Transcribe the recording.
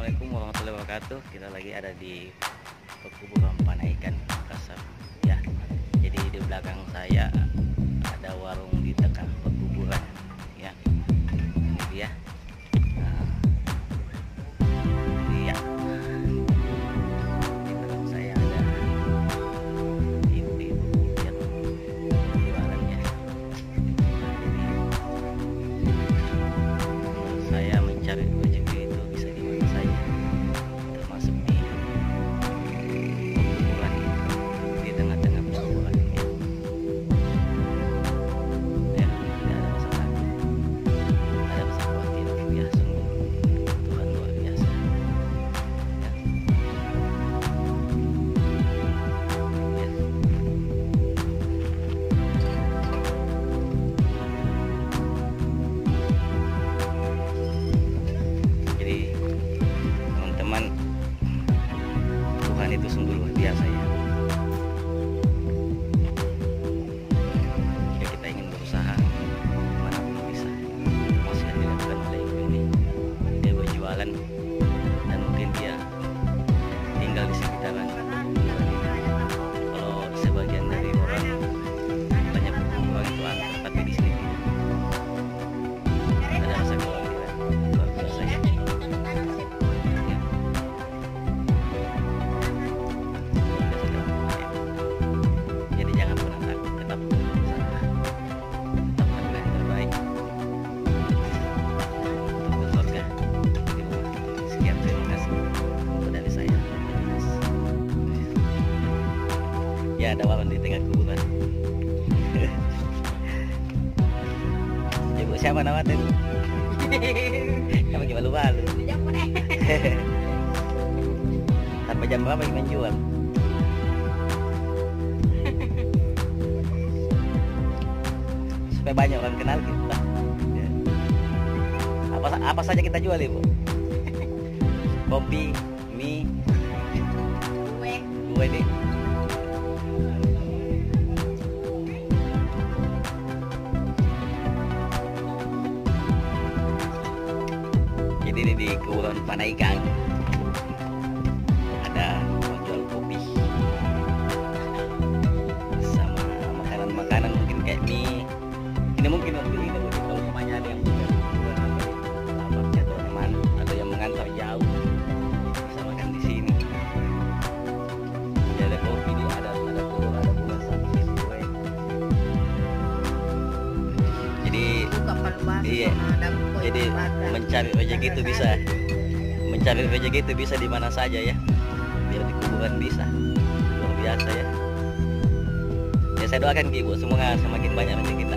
Assalamualaikum warahmatullahi wabarakatuh. Kita lagi ada di Pekuburan Panaikan Makassar ya. Jadi di belakang saya ada warung di tengah pekuburan ya. Ini dia. Nah, iya. Di belakang saya ada ibu-ibu yang jualan ya. Nah, jadi saya mencari rezeki itu bisa di mana saja, termasuk di pekuburan, di tengah-tengah pekuburan ya. Ya, tidak ada masalah, ada masalah khawatir ya, sungguh Tuhan luar biasa ya. Ya. Jadi teman-teman, Tuhan itu sungguh luar biasa ya. Ya kita ingin berusaha manapun bisa, termasuk yang dilakukan oleh ibu ini. Dia berjualan dan mungkin dia tinggal di sekitaran. Kalau sebagian dari orang banyak orang itu angker, tapi di sini tidak. Ada rasa kekhawatiran luar biasa ya. Ya. Jadi jangan pernah takut, tetap berusaha, tetap lakukan yang terbaik untuk keluarga di rumah. Sekian, terima kasih untuk dari saya. Ya, ada warung di tengah kuburan. Ibu siapa namanya? Kamu gimana malu? Sampai jam berapa ingin menjual? Supaya banyak orang kenal kita. Ya. Apa saja kita jual, Ibu? Kopi, mie, kue nih. Jadi ini di Kuburan Panaikan ada menjual kopi sama makanan-makanan mungkin kayak mie. Ini mungkin kalau mamanya ada yang punya kuburan apa atau teman atau yang mengantar jauh bisa makan di sini. Jadi ada kopi, ada telur, ada gula sapi, kue. Jadi iya. Jadi mencari rezeki itu bisa di mana saja ya. Biar di kuburan bisa. Luar biasa ya. Ya saya doakan Ibu semoga semakin banyak rezeki kita